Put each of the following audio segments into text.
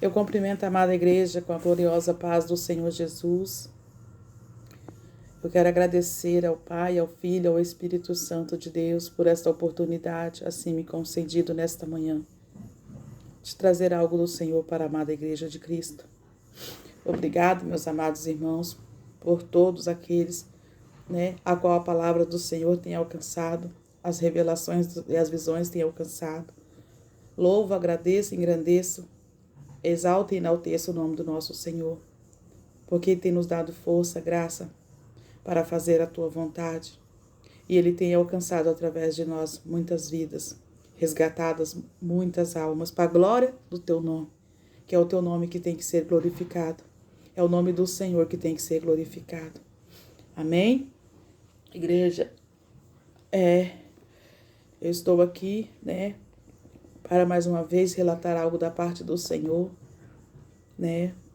Eu cumprimento a amada igreja com a gloriosa paz do Senhor Jesus. Eu quero agradecer ao Pai, ao Filho, ao Espírito Santo de Deus por esta oportunidade, assim me concedido nesta manhã, de trazer algo do Senhor para a amada igreja de Cristo. Obrigado, meus amados irmãos, por todos aqueles, a qual a palavra do Senhor tem alcançado, as revelações e as visões têm alcançado. Louvo, agradeço, engrandeço, exalto e enalteço o nome do nosso Senhor, porque Ele tem nos dado força, graça, para fazer a Tua vontade. E Ele tem alcançado através de nós muitas vidas, resgatadas muitas almas, para a glória do Teu nome, que é o Teu nome que tem que ser glorificado. É o nome do Senhor que tem que ser glorificado. Amém? Igreja, eu estou aqui, para mais uma vez relatar algo da parte do Senhor,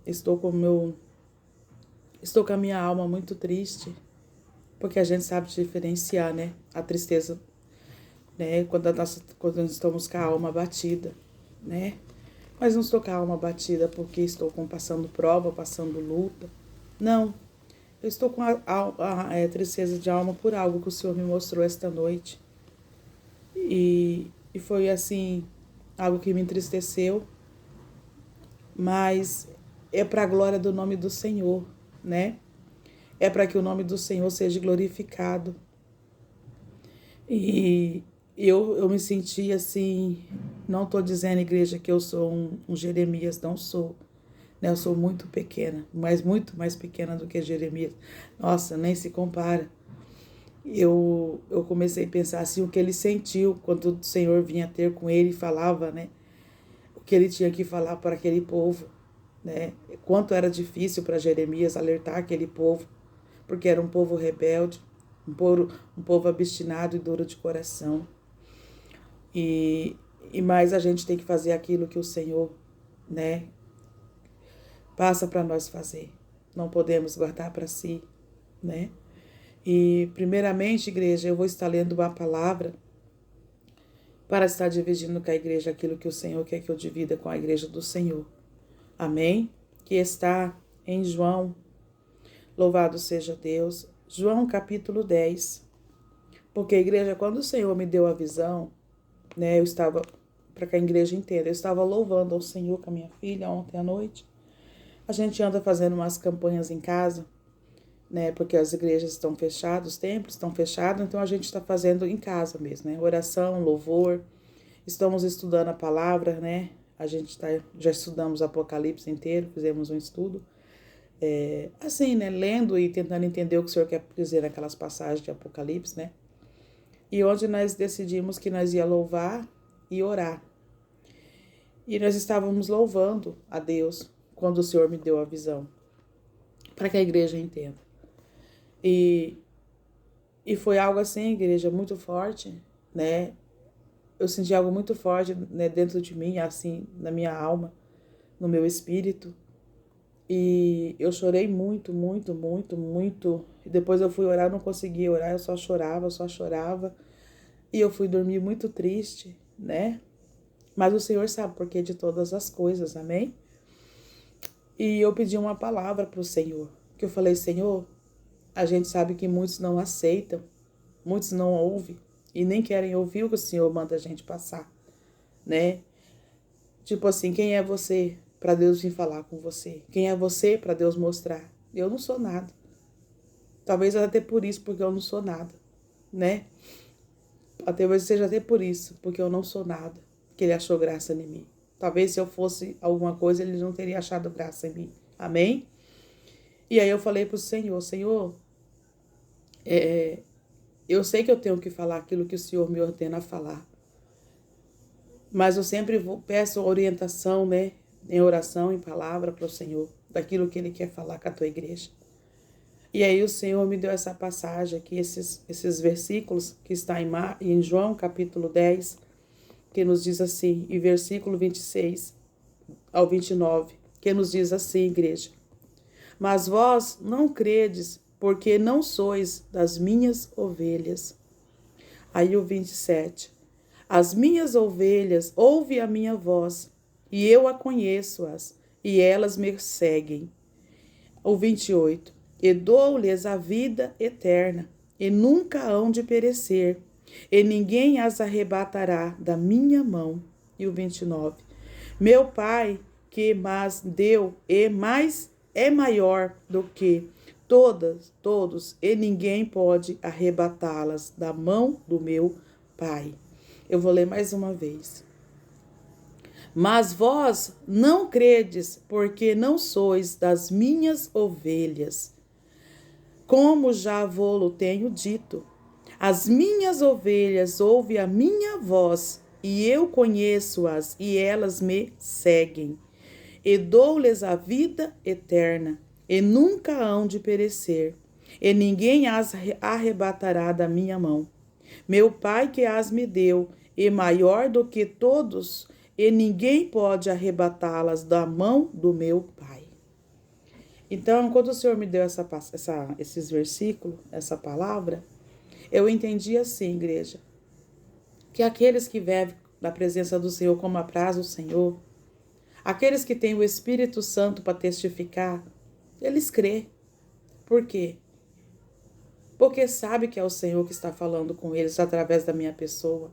Estou com a minha alma muito triste, porque a gente sabe diferenciar, a tristeza, quando nós estamos com a alma batida, Mas não estou com a alma batida porque estou passando prova, passando luta. Não, eu estou com a tristeza de alma por algo que o Senhor me mostrou esta noite. E foi assim, algo que me entristeceu, mas é para a glória do nome do Senhor, É para que o nome do Senhor seja glorificado. E eu me senti assim, não estou dizendo, igreja, que eu sou um Jeremias, não sou. Eu sou muito pequena, mas muito mais pequena do que Jeremias. Nossa, nem se compara. Eu comecei a pensar assim, o que ele sentiu quando o Senhor vinha ter com ele e falava, o que ele tinha que falar para aquele povo, Quanto era difícil para Jeremias alertar aquele povo, porque era um povo rebelde, um povo obstinado e duro de coração. E mais a gente tem que fazer aquilo que o Senhor, passa para nós fazer. Não podemos guardar para si, E primeiramente, igreja, eu vou estar lendo uma palavra para estar dividindo com a igreja aquilo que o Senhor quer que eu divida com a igreja do Senhor. Amém? Que está em João, louvado seja Deus, João capítulo 10. Porque a igreja, quando o Senhor me deu a visão, eu estava, para que a igreja entenda, eu estava louvando ao Senhor com a minha filha ontem à noite. A gente anda fazendo umas campanhas em casa, porque as igrejas estão fechadas, os templos estão fechados, então a gente está fazendo em casa mesmo, Oração, louvor, estamos estudando a palavra, A gente já estudamos o Apocalipse inteiro, fizemos um estudo, assim, lendo e tentando entender o que o Senhor quer dizer naquelas passagens de Apocalipse, E onde nós decidimos que nós ia louvar e orar. E nós estávamos louvando a Deus quando o Senhor me deu a visão, para que a igreja entenda. E foi algo assim, igreja, muito forte, Eu senti algo muito forte, dentro de mim, assim, na minha alma, no meu espírito. E eu chorei muito, muito, muito, muito. E depois eu fui orar, não conseguia orar, eu só chorava. E eu fui dormir muito triste, Mas o Senhor sabe o porquê de todas as coisas, amém? E eu pedi uma palavra para o Senhor, que eu falei, Senhor, a gente sabe que muitos não aceitam, muitos não ouvem e nem querem ouvir o que o Senhor manda a gente passar, Tipo assim, quem é você para Deus vir falar com você? Quem é você para Deus mostrar? Eu não sou nada. Talvez até por isso, porque eu não sou nada, Talvez seja até por isso, porque eu não sou nada, que Ele achou graça em mim. Talvez se eu fosse alguma coisa, Ele não teria achado graça em mim. Amém? E aí eu falei para o Senhor, Senhor, eu sei que eu tenho que falar aquilo que o Senhor me ordena a falar. Mas eu sempre peço orientação, em oração, em palavra para o Senhor, daquilo que Ele quer falar com a tua igreja. E aí o Senhor me deu essa passagem aqui, esses versículos que está em João capítulo 10, que nos diz assim, e versículo 26 ao 29, que nos diz assim, igreja. Mas vós não credes, porque não sois das minhas ovelhas. Aí o 27. As minhas ovelhas ouvem a minha voz, e eu a conheço-as, e elas me seguem. O 28. E dou-lhes a vida eterna, e nunca hão de perecer, e ninguém as arrebatará da minha mão. E o 29. Meu Pai, que mas deu, é maior do que todos, e ninguém pode arrebatá-las da mão do meu Pai. Eu vou ler mais uma vez. Mas vós não credes, porque não sois das minhas ovelhas. Como já vô-lo tenho dito, as minhas ovelhas ouvem a minha voz, e eu conheço-as, e elas me seguem. E dou-lhes a vida eterna, e nunca hão de perecer, e ninguém as arrebatará da minha mão. Meu Pai que as me deu, é maior do que todos, e ninguém pode arrebatá-las da mão do meu Pai. Então, quando o Senhor me deu esses versículos, essa palavra, eu entendi assim, igreja, que aqueles que vivem na presença do Senhor como apraz o Senhor, aqueles que têm o Espírito Santo para testificar, eles crêem. Por quê? Porque sabe que é o Senhor que está falando com eles através da minha pessoa.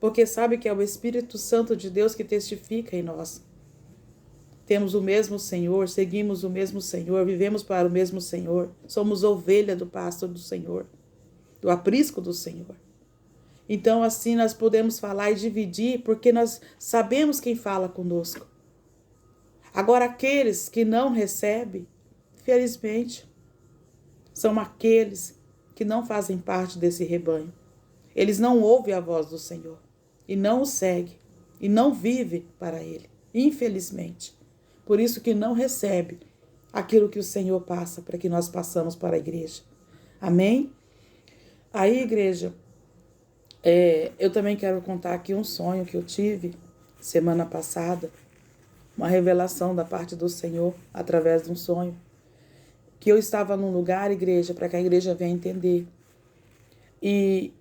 Porque sabe que é o Espírito Santo de Deus que testifica em nós. Temos o mesmo Senhor, seguimos o mesmo Senhor, vivemos para o mesmo Senhor. Somos ovelha do pasto do Senhor, do aprisco do Senhor. Então assim nós podemos falar e dividir, porque nós sabemos quem fala conosco. Agora aqueles que não recebem, felizmente, são aqueles que não fazem parte desse rebanho. Eles não ouvem a voz do Senhor e não o seguem e não vivem para Ele, infelizmente. Por isso que não recebe aquilo que o Senhor passa para que nós passamos para a igreja. Amém? Aí, igreja, eu também quero contar aqui um sonho que eu tive semana passada, uma revelação da parte do Senhor através de um sonho, que eu estava num lugar, igreja, para que a igreja venha entender. E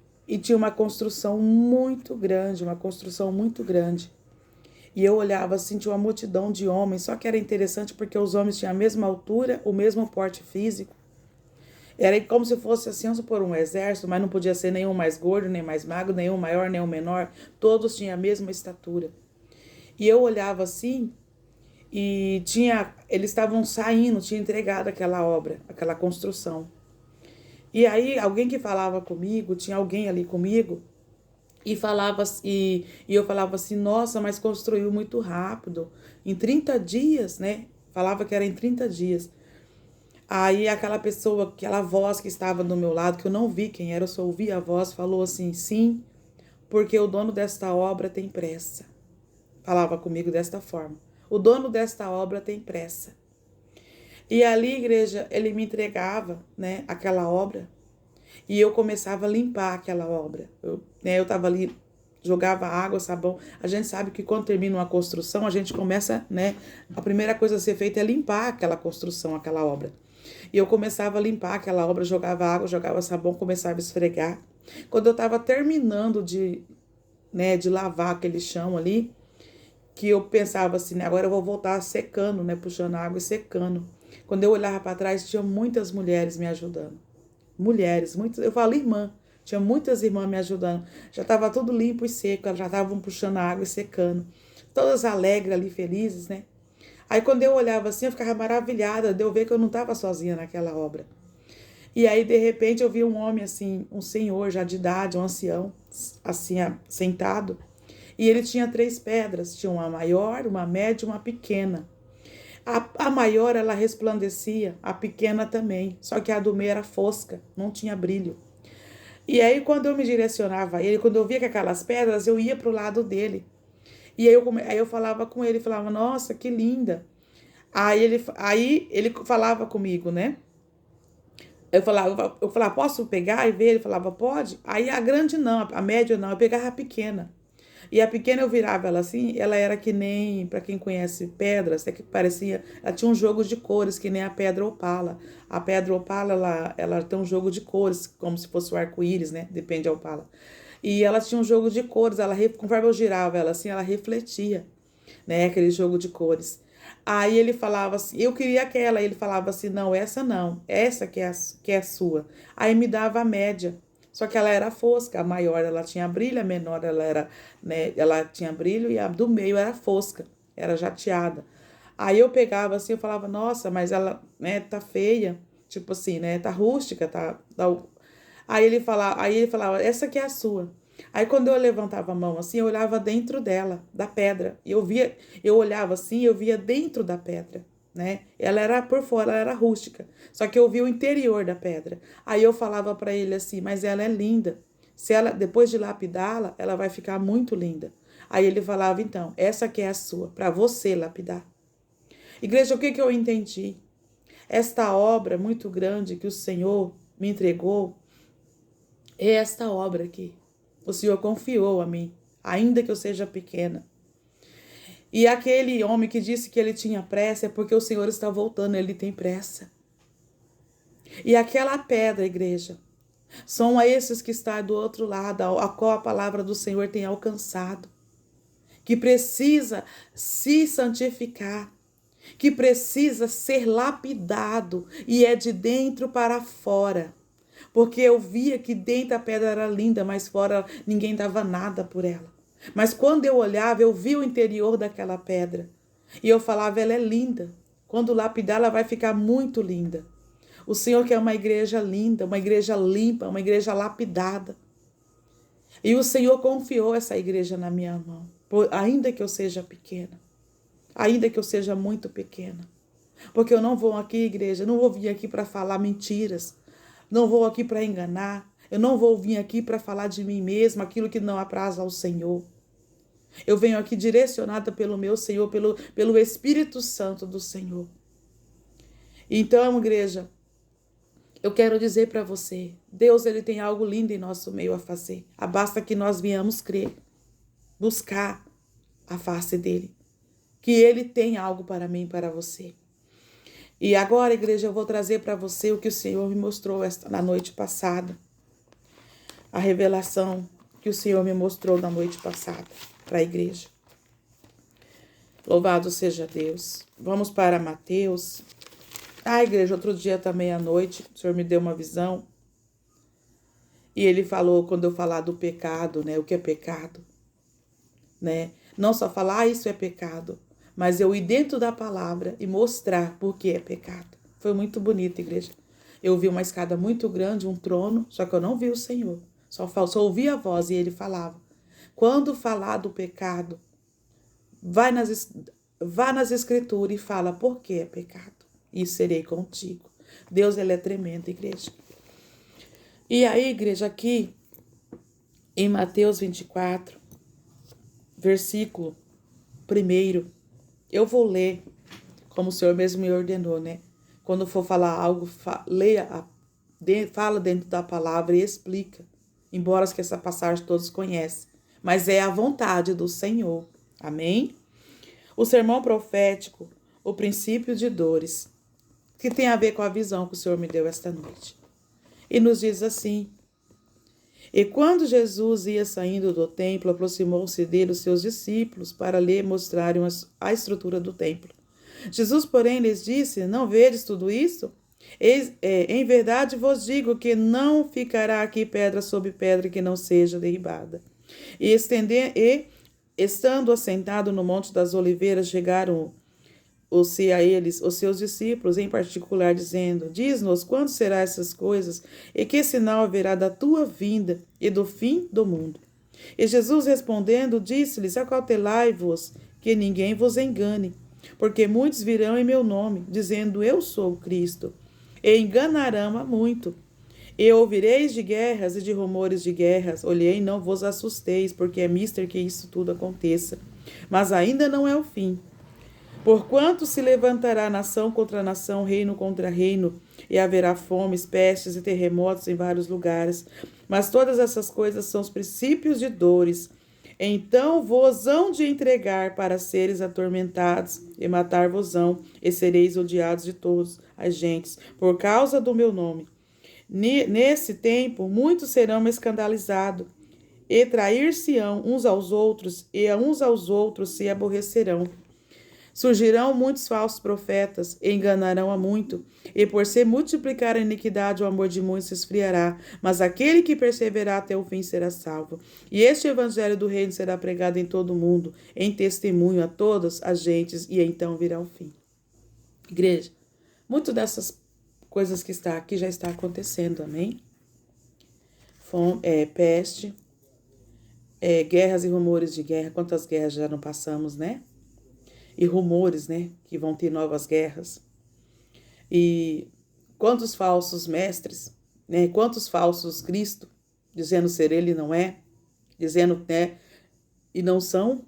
tinha uma construção muito grande, E eu olhava assim, tinha uma multidão de homens, só que era interessante porque os homens tinham a mesma altura, o mesmo porte físico. Era como se fosse assim, vamos supor, um exército, mas não podia ser nenhum mais gordo, nem mais magro, nenhum maior, nenhum menor. Todos tinham a mesma estatura. E eu olhava assim, e eles estavam saindo, tinha entregado aquela obra, aquela construção. E aí, alguém que falava comigo, tinha alguém ali comigo, e eu falava assim, nossa, mas construiu muito rápido, em 30 dias, né? Falava que era em 30 dias. Aí aquela pessoa, aquela voz que estava do meu lado, que eu não vi quem era, eu só ouvi a voz, falou assim, sim, porque o dono desta obra tem pressa. Falava comigo desta forma. O dono desta obra tem pressa. E ali, igreja, ele me entregava, né, aquela obra, e eu começava a limpar aquela obra. Eu tava ali, jogava água, sabão. A gente sabe que quando termina uma construção, a gente começa, né, a primeira coisa a ser feita é limpar aquela construção, aquela obra. E eu começava a limpar aquela obra, jogava água, jogava sabão, começava a esfregar. Quando eu tava terminando de lavar aquele chão ali, que eu pensava assim, né, agora eu vou voltar secando, né, puxando água e secando. Quando eu olhava para trás, tinha muitas mulheres me ajudando. Mulheres, muitas, eu falo irmã, tinha muitas irmãs me ajudando. Já estava tudo limpo e seco, elas já estavam puxando a água e secando. Todas alegres ali, felizes, né? Aí quando eu olhava assim, eu ficava maravilhada de eu ver que eu não estava sozinha naquela obra. E aí, de repente, eu vi um homem assim, um senhor já de idade, um ancião, assim, sentado. E ele tinha 3 pedras, tinha uma maior, uma média e uma pequena. A maior, ela resplandecia, a pequena também, só que a do meio era fosca, não tinha brilho. E aí, quando eu me direcionava a ele, quando eu via que aquelas pedras, eu ia para o lado dele. E aí eu falava com ele, falava, nossa, que linda. Aí ele falava comigo, né? Eu falava, posso pegar e ver? Ele falava, pode. Aí a grande não, a média não, eu pegava a pequena. E a pequena eu virava ela assim, ela era que nem, para quem conhece pedras, que parecia, ela tinha um jogo de cores, que nem a pedra opala. A pedra opala, ela tem um jogo de cores, como se fosse o arco-íris, né? Depende da opala. E ela tinha um jogo de cores, conforme eu girava ela assim, ela refletia. né? Aquele jogo de cores. Aí ele falava assim, eu queria aquela. Aí ele falava assim, não, essa não. Essa que é a sua. Aí me dava a média. Só que ela era fosca. A maior ela tinha brilho, a menor ela era, né? Ela tinha brilho e a do meio era fosca. Era jateada. Aí eu pegava assim, eu falava, nossa, mas ela, né, tá feia. Tipo assim, né? Tá rústica, tá. Aí ele falava, essa aqui é a sua. Aí quando eu levantava a mão assim, eu olhava dentro dela, da pedra. E eu olhava assim, eu via dentro da pedra, né? Ela era por fora, ela era rústica. Só que eu via o interior da pedra. Aí eu falava para ele assim, mas ela é linda. Se ela, depois de lapidá-la, ela vai ficar muito linda. Aí ele falava, então, essa aqui é a sua, para você lapidar. Igreja, o que eu entendi? Esta obra muito grande que o Senhor me entregou é esta obra aqui. O Senhor confiou a mim, ainda que eu seja pequena. E aquele homem que disse que ele tinha pressa é porque o Senhor está voltando, ele tem pressa. E aquela pedra, igreja, são esses que estão do outro lado, a qual a palavra do Senhor tem alcançado, que precisa se santificar, que precisa ser lapidado, e é de dentro para fora. Porque eu via que dentro a pedra era linda, mas fora ninguém dava nada por ela. Mas quando eu olhava, eu via o interior daquela pedra. E eu falava, ela é linda. Quando lapidar, ela vai ficar muito linda. O Senhor quer uma igreja linda, uma igreja limpa, uma igreja lapidada. E o Senhor confiou essa igreja na minha mão, ainda que eu seja pequena. Ainda que eu seja muito pequena. Porque eu não vou aqui, igreja, não vou vir aqui para falar mentiras. Não vou aqui para enganar. Eu não vou vir aqui para falar de mim mesma, aquilo que não apraz ao Senhor. Eu venho aqui direcionada pelo meu Senhor, pelo Espírito Santo do Senhor. Então, igreja, eu quero dizer para você, Deus ele tem algo lindo em nosso meio a fazer. Basta que nós venhamos crer, buscar a face dele. Que ele tem algo para mim e para você. E agora, igreja, eu vou trazer para você o que o Senhor me mostrou na noite passada. A revelação que o Senhor me mostrou na noite passada para a igreja. Louvado seja Deus. Vamos para Mateus. Igreja, outro dia também à noite, o Senhor me deu uma visão. E ele falou, quando eu falar do pecado, né? O que é pecado? Né? Não só falar, isso é pecado. Mas eu ir dentro da palavra e mostrar por que é pecado. Foi muito bonito, igreja. Eu vi uma escada muito grande, um trono, só que eu não vi o Senhor. Só ouvi a voz e ele falava. Quando falar do pecado, vá nas escrituras e fala por que é pecado. E serei contigo. Deus, ele é tremendo, igreja. E aí, igreja, aqui em Mateus 24, versículo 1, eu vou ler, como o Senhor mesmo me ordenou, né? Quando for falar algo, fala dentro da palavra e explica. Embora que essa passagem todos conhecem. Mas é a vontade do Senhor. Amém? O sermão profético, o princípio de dores, que tem a ver com a visão que o Senhor me deu esta noite. E nos diz assim: E quando Jesus ia saindo do templo, aproximou-se dele os seus discípulos para lhe mostrarem a estrutura do templo. Jesus, porém, lhes disse: Não vedes tudo isso? Em verdade vos digo que não ficará aqui pedra sobre pedra que não seja derribada. E estando assentado no Monte das Oliveiras, chegaram-se a eles os seus discípulos, em particular, dizendo: Diz-nos quando serão essas coisas, e que sinal haverá da tua vinda e do fim do mundo. E Jesus respondendo, disse-lhes: Acautelai-vos, que ninguém vos engane, porque muitos virão em meu nome, dizendo: Eu sou o Cristo, e enganarão a muito. E ouvireis de guerras e de rumores de guerras. Olhei, não vos assusteis, porque é mister que isso tudo aconteça. Mas ainda não é o fim. Porquanto se levantará nação contra nação, reino contra reino, e haverá fomes, pestes e terremotos em vários lugares. Mas todas essas coisas são os princípios de dores. Então vos hão de entregar para seres atormentados, e matar-vos-ão, e sereis odiados de todas as gentes, por causa do meu nome. Nesse tempo, muitos serão escandalizados, e trair-se-ão uns aos outros, e a uns aos outros se aborrecerão. Surgirão muitos falsos profetas, e enganarão a muito, e por se multiplicar a iniquidade, o amor de muitos se esfriará, mas aquele que perseverar até o fim será salvo. E este evangelho do reino será pregado em todo o mundo, em testemunho a todas as gentes, e então virá o fim. Igreja, muito dessas coisas que está aqui já está acontecendo, amém? Peste, guerras e rumores de guerra, quantas guerras já não passamos, né? E rumores, né, que vão ter novas guerras. E quantos falsos mestres, né, quantos falsos Cristo, dizendo ser ele e não é, dizendo, né, e não são.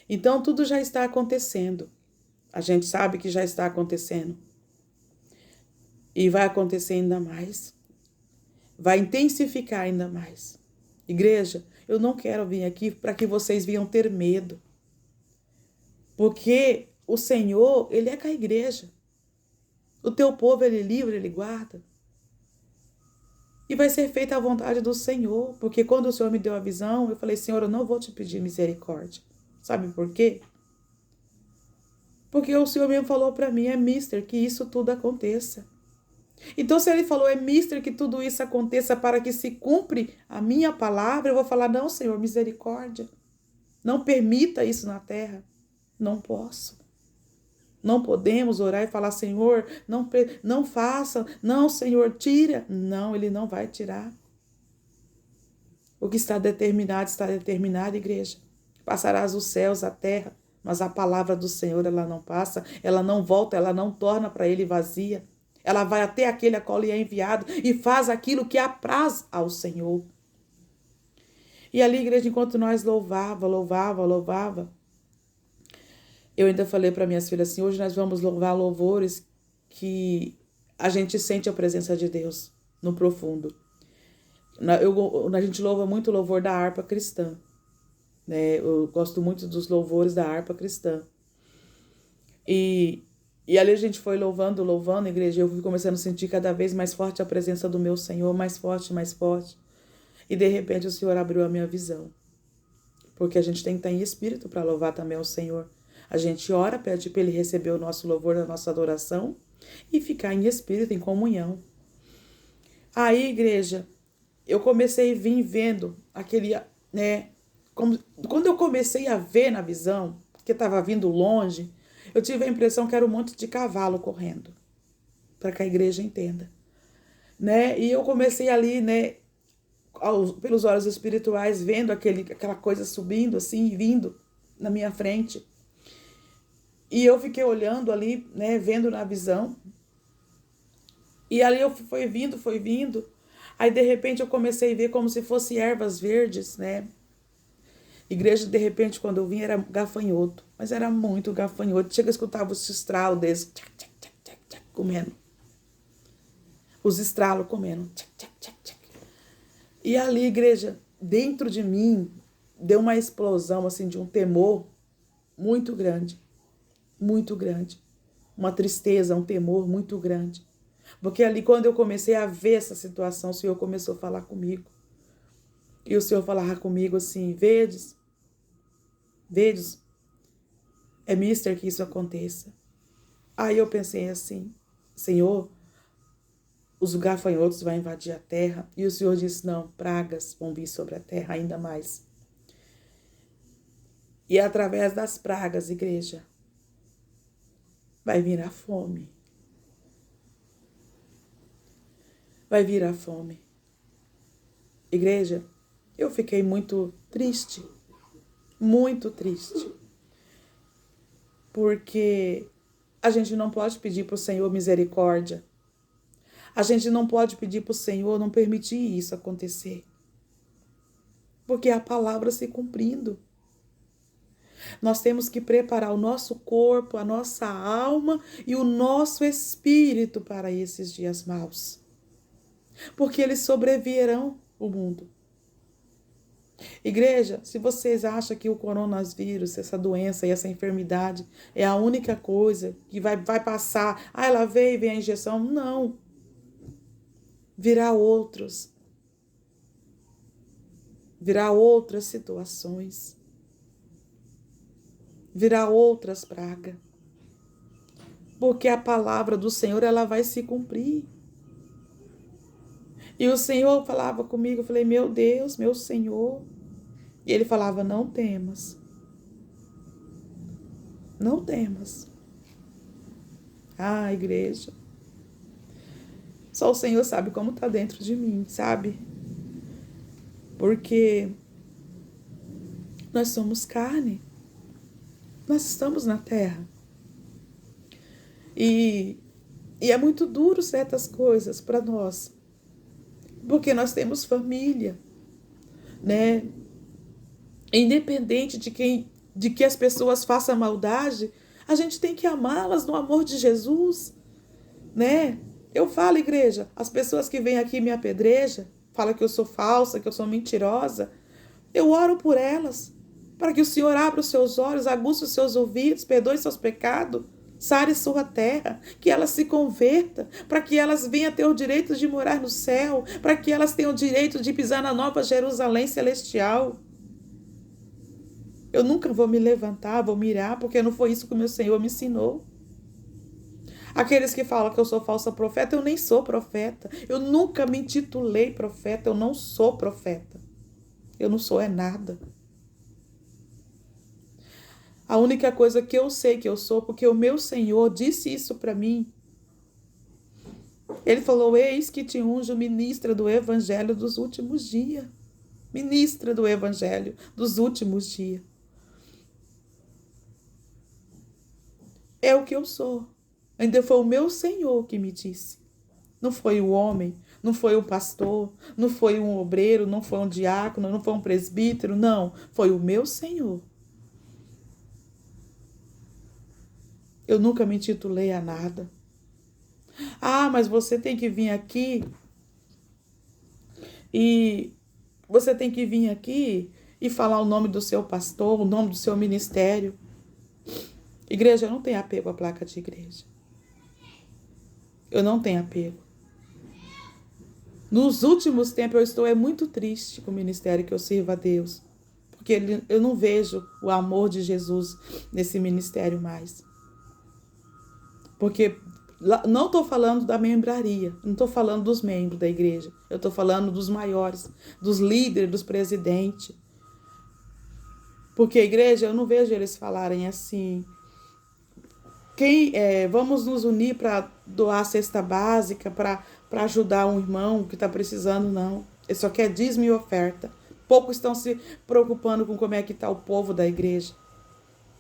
Então, tudo já está acontecendo. A gente sabe que já está acontecendo. E vai acontecer ainda mais. Vai intensificar ainda mais. Igreja, eu não quero vir aqui para que vocês venham ter medo. Porque o Senhor, Ele é com a igreja. O teu povo, Ele livra, Ele guarda. E vai ser feita a vontade do Senhor. Porque quando o Senhor me deu a visão, eu falei, Senhor, eu não vou te pedir misericórdia. Sabe por quê? Porque o Senhor mesmo falou para mim, mister, que isso tudo aconteça. Então, se Ele falou, mister, que tudo isso aconteça para que se cumpre a minha palavra, eu vou falar, não, Senhor, misericórdia. Não permita isso na terra. Não posso. Não podemos orar e falar, Senhor, não faça. Não, Senhor, tira. Não, Ele não vai tirar. O que está determinado, igreja. Passarás os céus, a terra, mas a palavra do Senhor, ela não passa, ela não volta, ela não torna para Ele vazia. Ela vai até aquele a qual lhe é enviado e faz aquilo que apraz ao Senhor. E ali, igreja, enquanto nós louvava, eu ainda falei para minhas filhas assim, hoje nós vamos louvar louvores que a gente sente a presença de Deus no profundo. A gente louva muito o louvor da harpa cristã. Né? Eu gosto muito dos louvores da harpa cristã. E ali a gente foi louvando, igreja, eu fui começando a sentir cada vez mais forte a presença do meu Senhor, mais forte. E de repente o Senhor abriu a minha visão. Porque a gente tem que estar em espírito para louvar também o Senhor. A gente ora, pede para Ele receber o nosso louvor, a nossa adoração e ficar em espírito, em comunhão. Aí, igreja, eu comecei a vir vendo aquele, né? Quando eu comecei a ver na visão, que estava vindo longe, eu tive a impressão que era um monte de cavalo correndo, para que a igreja entenda. Né? E eu comecei ali, né, pelos olhos espirituais, vendo aquela coisa subindo assim, vindo na minha frente. E eu fiquei olhando ali, né, vendo na visão. E ali eu foi vindo. Aí, de repente, eu comecei a ver como se fossem ervas verdes, né? Igreja, de repente, quando eu vim, era gafanhoto. Mas era muito gafanhoto. Chega a escutar os estralos deles, tchac, tchac, tchac, tchac, tchac, comendo. Os estralos comendo, tchac, tchac, tchac, tchac. E ali, igreja, dentro de mim, deu uma explosão, assim, de um temor muito grande. Muito grande. Uma tristeza, um temor muito grande. Porque ali, quando eu comecei a ver essa situação, o Senhor começou a falar comigo. E o Senhor falava comigo assim, vedes, é mister que isso aconteça. Aí eu pensei assim, Senhor, os gafanhotos vão invadir a terra. E o Senhor disse, não, pragas vão vir sobre a terra ainda mais. E através das pragas, igreja, vai vir a fome. Vai vir a fome. Igreja, eu fiquei muito triste. Muito triste. Porque a gente não pode pedir para o Senhor misericórdia. A gente não pode pedir para o Senhor não permitir isso acontecer. Porque é a palavra se cumprindo. Nós temos que preparar o nosso corpo, a nossa alma e o nosso espírito para esses dias maus. Porque eles sobreviverão o mundo. Igreja, se vocês acham que o coronavírus, essa doença e essa enfermidade é a única coisa que vai passar, ela veio e vem a injeção, não. Virá outros. virá outras situações, virá outras pragas, porque a palavra do Senhor, ela vai se cumprir. E o Senhor falava comigo, eu falei, meu Deus, meu Senhor. E ele falava, não temas. Não temas. Ah, igreja. Só o Senhor sabe como está dentro de mim, sabe? Porque nós somos carne. Nós estamos na terra. E é muito duro certas coisas para nós. Porque nós temos família, né? Independente de que as pessoas façam maldade, a gente tem que amá-las no amor de Jesus, né? Eu falo, igreja, as pessoas que vêm aqui e me apedrejam, falam que eu sou falsa, que eu sou mentirosa, eu oro por elas, para que o Senhor abra os seus olhos, aguce os seus ouvidos, perdoe seus pecados, sare sua terra, que elas se convertam, para que elas venham ter o direito de morar no céu, para que elas tenham o direito de pisar na nova Jerusalém celestial. Eu nunca vou me levantar, vou mirar, porque não foi isso que o meu Senhor me ensinou. Aqueles que falam que eu sou falsa profeta, eu nem sou profeta. Eu nunca me intitulei profeta, eu não sou profeta. Eu não sou nada. A única coisa que eu sei que eu sou, porque o meu Senhor disse isso para mim. Ele falou, eis que te unjo ministra do evangelho dos últimos dias. Ministra do evangelho dos últimos dias. É o que eu sou. Ainda foi o meu Senhor que me disse. Não foi o homem, não foi o pastor, não foi um obreiro, não foi um diácono, não foi um presbítero, não. Foi o meu Senhor. Eu nunca me intitulei a nada. Ah, mas você tem que vir aqui e você tem que vir aqui e falar o nome do seu pastor, o nome do seu ministério. Igreja, eu não tenho apego à placa de igreja. Eu não tenho apego. Nos últimos tempos eu estou muito triste com o ministério que eu sirvo a Deus. Porque eu não vejo o amor de Jesus nesse ministério mais. Porque não estou falando da membraria, não estou falando dos membros da igreja. Eu estou falando dos maiores, dos líderes, dos presidentes. Porque a igreja, eu não vejo eles falarem assim... vamos nos unir para doar a cesta básica, para ajudar um irmão que está precisando, não. Ele só quer dízimo e oferta. Poucos estão se preocupando com como é que está o povo da igreja.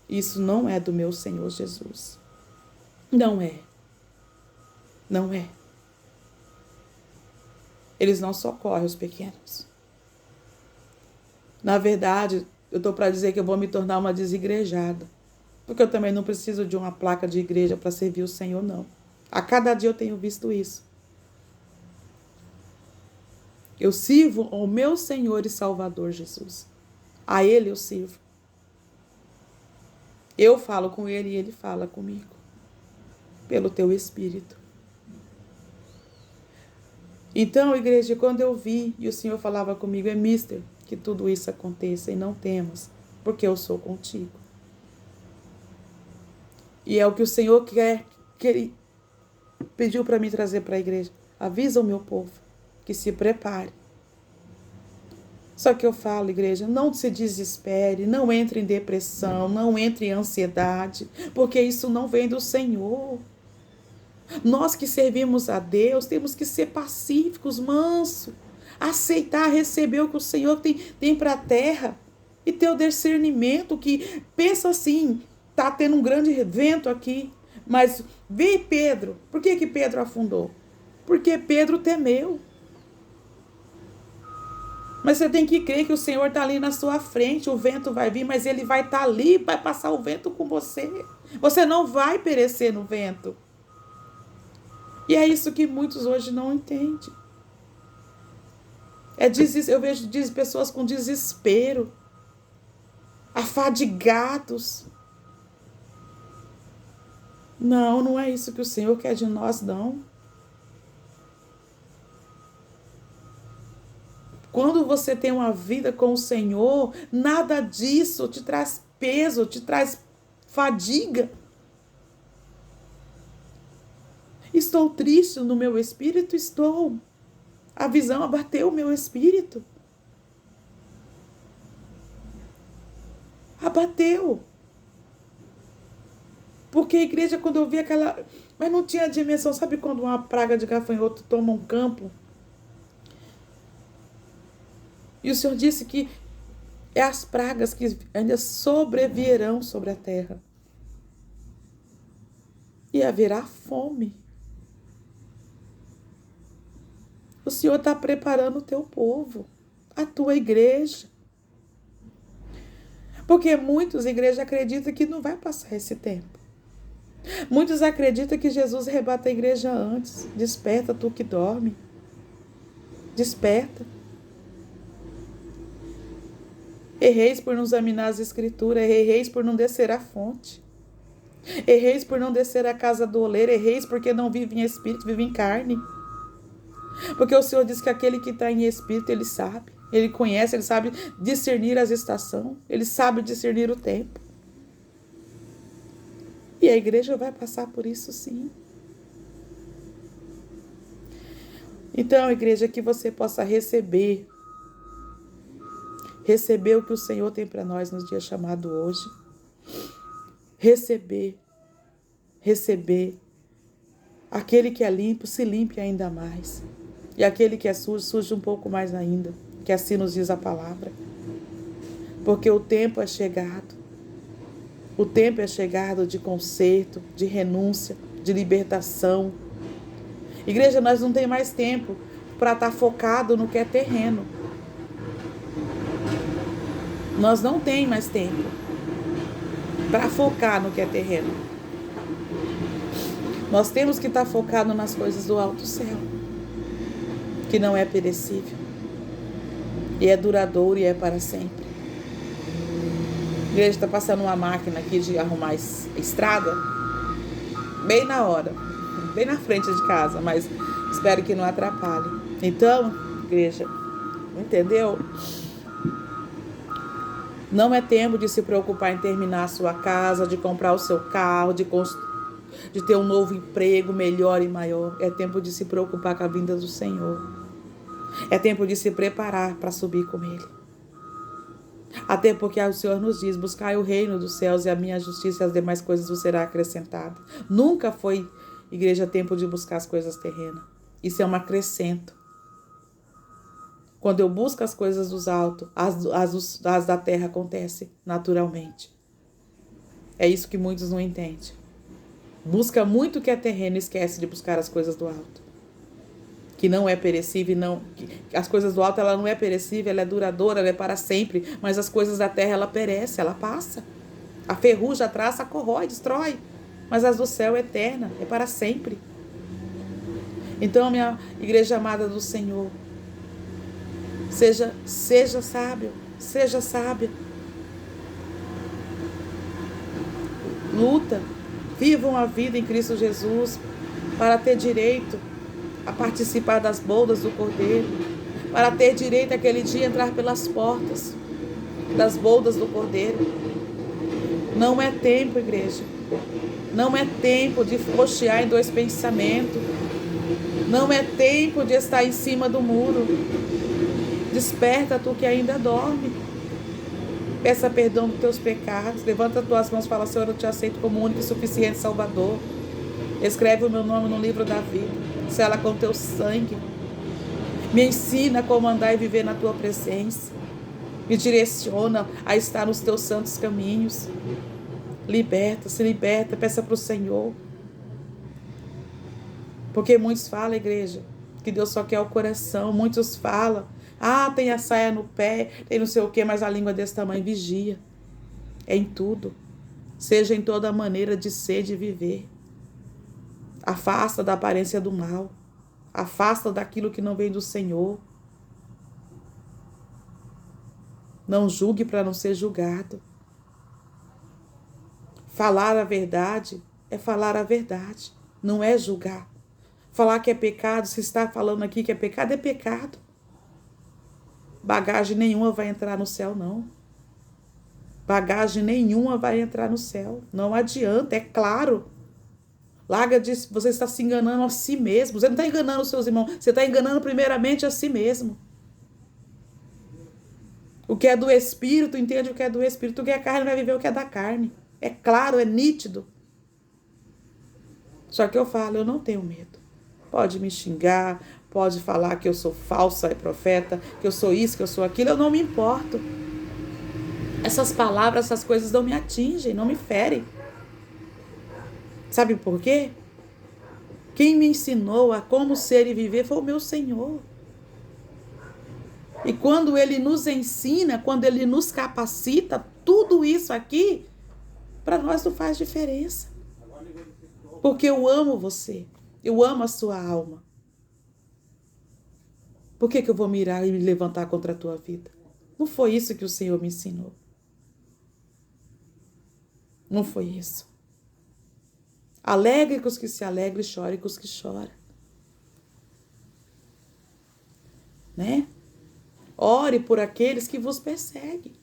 Isso não é do meu Senhor Jesus. Não é. Não é. Eles não socorrem os pequenos. Na verdade, eu estou para dizer que eu vou me tornar uma desigrejada. Porque eu também não preciso de uma placa de igreja para servir o Senhor, não. A cada dia eu tenho visto isso. Eu sirvo ao meu Senhor e Salvador Jesus. A Ele eu sirvo. Eu falo com Ele e Ele fala comigo. Pelo Teu Espírito. Então, igreja, quando eu vi e o Senhor falava comigo, mister, que tudo isso aconteça e não temas, porque eu sou contigo. E é o que o Senhor quer, que Ele pediu para mim trazer para a igreja. Avisa o meu povo que se prepare. Só que eu falo, igreja, não se desespere, não entre em depressão, não entre em ansiedade, porque isso não vem do Senhor. Nós que servimos a Deus, temos que ser pacíficos, mansos, aceitar, receber o que o Senhor tem para a terra e ter o discernimento que pensa assim, tá tendo um grande vento aqui, mas vê Pedro. Por que Pedro afundou? Porque Pedro temeu. Mas você tem que crer que o Senhor está ali na sua frente, o vento vai vir, mas Ele vai estar ali, vai passar o vento com você. Você não vai perecer no vento. E é isso que muitos hoje não entendem. Eu vejo pessoas com desespero, afadigados. Não, não é isso que o Senhor quer de nós, não. Quando Quando você tem uma vida com o Senhor, nada disso te traz peso, te traz fadiga. Estou triste no meu espírito? Estou. A visão abateu o meu espírito. Abateu. Porque a igreja, quando eu vi aquela... Mas não tinha dimensão. Sabe quando uma praga de gafanhoto toma um campo? E o Senhor disse que é as pragas que ainda sobrevirão sobre a terra. E haverá fome. O Senhor está preparando o teu povo, a tua igreja. Porque muitos, igreja, acreditam que não vai passar esse tempo. Muitos acreditam que Jesus arrebata a igreja antes. Desperta, tu que dorme. Desperta. Erreis por não examinar as escrituras. Erreis por não descer à fonte. Erreis por não descer à casa do oleiro. Erreis porque não vive em espírito, vive em carne. Porque o Senhor diz que aquele que está em espírito, ele sabe. Ele conhece, ele sabe discernir as estações. Ele sabe discernir o tempo. E a igreja vai passar por isso, sim. Então, igreja, que você possa receber o que o Senhor tem para nós nos dias chamados hoje. Receber. Aquele que é limpo, se limpe ainda mais. E aquele que é sujo, suje um pouco mais ainda. Que assim nos diz a palavra. Porque o tempo é chegado. O tempo é chegado de conserto, de renúncia, de libertação. Igreja, nós não temos mais tempo para estar focado no que é terreno. Nós não temos mais tempo para focar no que é terreno. Nós temos que estar focado nas coisas do alto céu, que não é perecível, e é duradouro e é para sempre. A igreja está passando uma máquina aqui de arrumar estrada, bem na hora, bem na frente de casa, mas espero que não atrapalhe. Então, igreja, entendeu? Não é tempo de se preocupar em terminar a sua casa, de comprar o seu carro, de ter um novo emprego melhor e maior. É tempo de se preocupar com a vinda do Senhor. É tempo de se preparar para subir com Ele. Até porque o Senhor nos diz, buscai o reino dos céus e a minha justiça e as demais coisas vos será acrescentada. Nunca foi, igreja, tempo de buscar as coisas terrenas. Isso é um acrescento. Quando eu busco as coisas dos altos, as da terra acontecem naturalmente. É isso que muitos não entendem. Busca muito o que é terreno e esquece de buscar as coisas do alto. Que não é perecível, as coisas do alto ela não é perecível, ela é duradoura, ela é para sempre, mas as coisas da terra ela perece, ela passa. A ferrugem, a traça, corrói, destrói, mas as do céu é eterna, é para sempre. Então, minha igreja amada do Senhor, seja sábio, seja sábia. Luta, viva uma vida em Cristo Jesus para ter direito a participar das bodas do Cordeiro, para ter direito aquele dia entrar pelas portas das bodas do Cordeiro. Não é tempo, igreja. Não é tempo de cochear em dois pensamentos. Não é tempo de estar em cima do muro. Desperta tu que ainda dorme. Peça perdão dos teus pecados. Levanta as tuas mãos e fala, Senhor, eu te aceito como único e suficiente Salvador. Escreve o meu nome no livro da vida. Sela com teu sangue. Me ensina a como andar e viver na tua presença. Me direciona a estar nos teus santos caminhos. Liberta, se liberta, peça para o Senhor. Porque muitos falam, igreja, que Deus só quer o coração. Muitos falam, tem a saia no pé, tem não sei o que, mas a língua desse tamanho. Vigia. É em tudo. Seja em toda maneira de ser, de viver. Afasta da aparência do mal. Afasta daquilo que não vem do Senhor. Não julgue para não ser julgado. Falar a verdade é falar a verdade. Não é julgar. Falar que é pecado, se está falando aqui que é pecado, é pecado. Bagagem nenhuma vai entrar no céu, não. Bagagem nenhuma vai entrar no céu. Não adianta, é claro. Larga de você está se enganando a si mesmo. Você não está enganando os seus irmãos. Você está enganando primeiramente a si mesmo. O que é do Espírito, entende o que é do Espírito. O que é carne vai viver o que é da carne. É claro, é nítido. Só que eu falo, eu não tenho medo. Pode me xingar, pode falar que eu sou falsa e profeta, que eu sou isso, que eu sou aquilo, eu não me importo. Essas palavras, essas coisas não me atingem, não me ferem. Sabe por quê? Quem me ensinou a como ser e viver foi o meu Senhor. E quando Ele nos ensina, quando Ele nos capacita, tudo isso aqui, para nós não faz diferença. Porque eu amo você. Eu amo a sua alma. Por que eu vou mirar e me levantar contra a tua vida? Não foi isso que o Senhor me ensinou. Não foi isso. Alegre com os que se alegram e chore com os que choram. Né? Ore por aqueles que vos perseguem.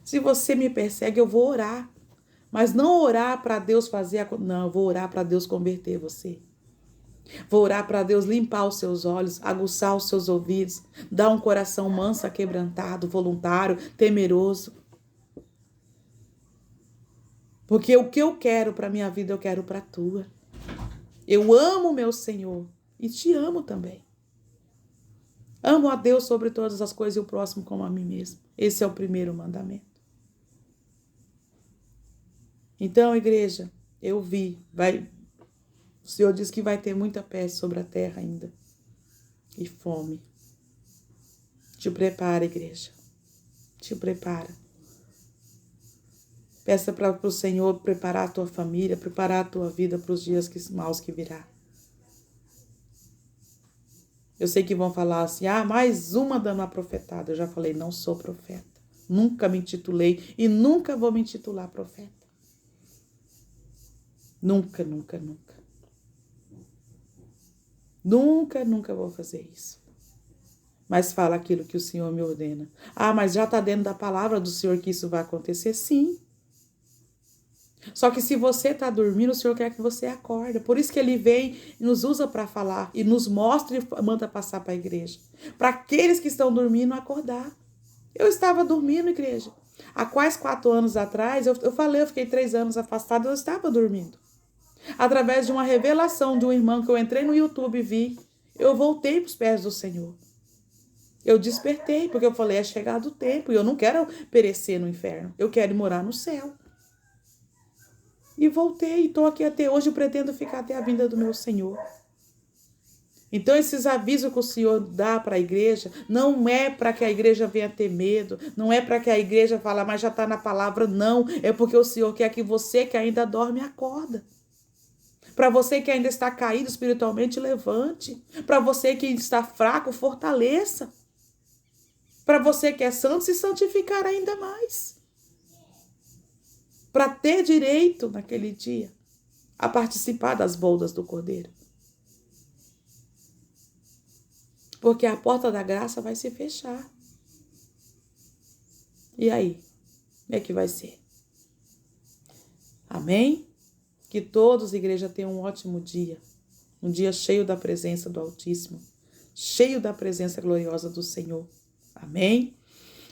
Se você me persegue, eu vou orar. Mas não orar para Deus fazer Não, eu vou orar para Deus converter você. Vou orar para Deus limpar os seus olhos, aguçar os seus ouvidos, dar um coração manso, quebrantado, voluntário, temeroso. Porque o que eu quero para minha vida, eu quero para a tua. Eu amo meu Senhor e te amo também. Amo a Deus sobre todas as coisas e o próximo como a mim mesmo. Esse é o primeiro mandamento. Então, igreja, eu vi, o Senhor diz que vai ter muita peste sobre a terra ainda. E fome. Te prepara, igreja. Te prepara. Peça para o Senhor preparar a tua família, preparar a tua vida para os dias maus que virá. Eu sei que vão falar assim, mais uma dando a profetada. Eu já falei, não sou profeta. Nunca me intitulei e nunca vou me intitular profeta. Nunca, nunca, nunca. Nunca, nunca vou fazer isso. Mas fala aquilo que o Senhor me ordena. Mas já está dentro da palavra do Senhor que isso vai acontecer? Sim. Só que se você está dormindo, o Senhor quer que você acorde. Por isso que Ele vem e nos usa para falar. E nos mostra e manda passar para a igreja. Para aqueles que estão dormindo, acordar. Eu estava dormindo, igreja. Há quase 4 anos atrás, eu fiquei 3 anos afastada, eu estava dormindo. Através de uma revelação de um irmão que eu entrei no YouTube e vi, eu voltei para os pés do Senhor. Eu despertei, porque eu falei, é chegado o tempo, e eu não quero perecer no inferno, eu quero morar no céu. E voltei, estou aqui até hoje, pretendo ficar até a vinda do meu Senhor. Então, esses avisos que o Senhor dá para a igreja, não é para que a igreja venha ter medo, não é para que a igreja fale, mas já está na palavra, não. É porque o Senhor quer que você que ainda dorme, acorda. Para você que ainda está caído espiritualmente, levante. Para você que está fraco, fortaleça. Para você que é santo, se santificar ainda mais. Para ter direito, naquele dia, a participar das bodas do Cordeiro. Porque a porta da graça vai se fechar. E aí? Como é que vai ser? Amém? Que todos, igreja, tenham um ótimo dia. Um dia cheio da presença do Altíssimo. Cheio da presença gloriosa do Senhor. Amém?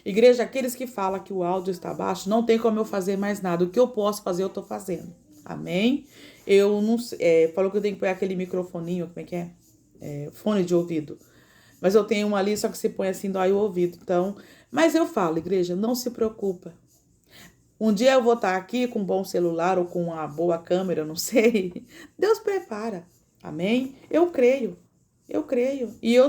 Igreja, aqueles que falam que o áudio está baixo, não tem como eu fazer mais nada. O que eu posso fazer, eu estou fazendo. Amém? Eu não sei. Falou que eu tenho que pôr aquele microfoninho, como é que é? Fone de ouvido. Mas eu tenho um ali, só que se põe assim, dói o ouvido. Então, mas eu falo, igreja, não se preocupa. Um dia eu vou estar aqui com um bom celular ou com uma boa câmera, não sei. Deus prepara. Amém? Eu creio. Eu creio. E eu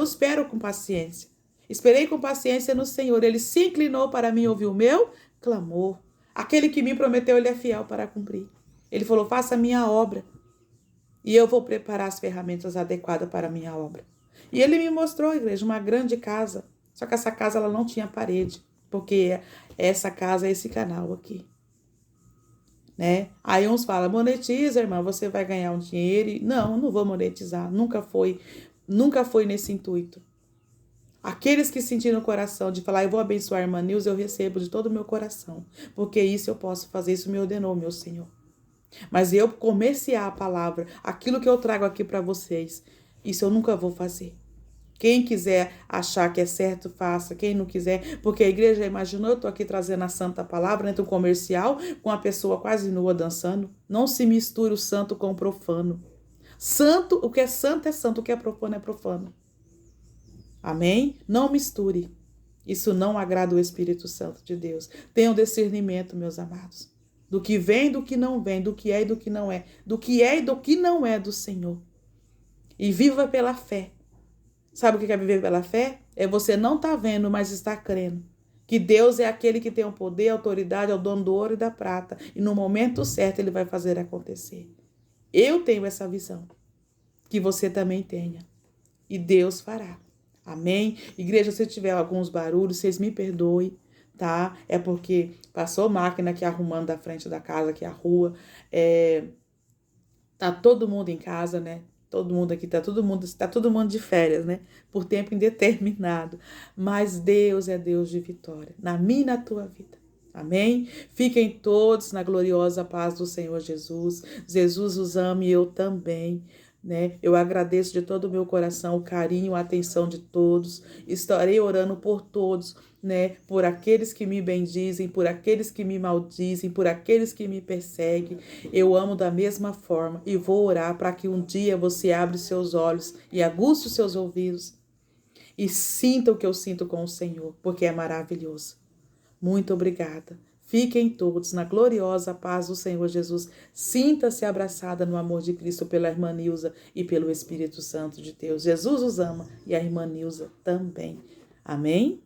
espero com paciência. Esperei com paciência no Senhor. Ele se inclinou para mim e ouviu o meu clamor. Aquele que me prometeu, ele é fiel para cumprir. Ele falou, faça a minha obra. E eu vou preparar as ferramentas adequadas para a minha obra. E ele me mostrou, igreja, uma grande casa. Só que essa casa ela não tinha parede. Porque essa casa é esse canal aqui. Né? Aí uns falam, monetiza, irmã, você vai ganhar um dinheiro. Não, não vou monetizar. Nunca foi Nunca foi nesse intuito. Aqueles que sentiram no coração de falar, eu vou abençoar a irmã Nilza, eu recebo de todo o meu coração. Porque isso eu posso fazer, isso me ordenou, meu Senhor. Mas eu comerciar a palavra, aquilo que eu trago aqui para vocês, isso eu nunca vou fazer. Quem quiser achar que é certo, faça. Quem não quiser, porque a igreja imaginou, eu tô aqui trazendo a santa palavra, né, do comercial, com a pessoa quase nua dançando. Não se misture o santo com o profano. Santo, o que é santo, o que é profano é profano. Amém? Não misture. Isso não agrada o Espírito Santo de Deus. Tenham discernimento, meus amados. Do que vem, do que não vem, do que é e do que não é. Do que é e do que não é do Senhor. E viva pela fé. Sabe o que é viver pela fé? É você não estar vendo, mas estar crendo. Que Deus é aquele que tem o poder, a autoridade, é o dono do ouro e da prata. E no momento certo ele vai fazer acontecer. Eu tenho essa visão. Que você também tenha. E Deus fará. Amém? Igreja, se tiver alguns barulhos, vocês me perdoem, tá? É porque passou máquina aqui arrumando da frente da casa, aqui a rua. Tá todo mundo em casa, né? Todo mundo aqui, tá todo mundo de férias, né? Por tempo indeterminado. Mas Deus é Deus de vitória, na minha e na tua vida. Amém? Fiquem todos na gloriosa paz do Senhor Jesus. Jesus os ama e eu também. Né? Eu agradeço de todo o meu coração o carinho, a atenção de todos. Estarei orando por todos, né? Por aqueles que me bendizem, por aqueles que me maldizem, por aqueles que me perseguem. Eu amo da mesma forma e vou orar para que um dia você abra os seus olhos e aguce os seus ouvidos e sinta o que eu sinto com o Senhor, porque é maravilhoso. Muito obrigada. Fiquem todos na gloriosa paz do Senhor Jesus. Sinta-se abraçada no amor de Cristo pela irmã Nilza e pelo Espírito Santo de Deus. Jesus os ama e a irmã Nilza também. Amém?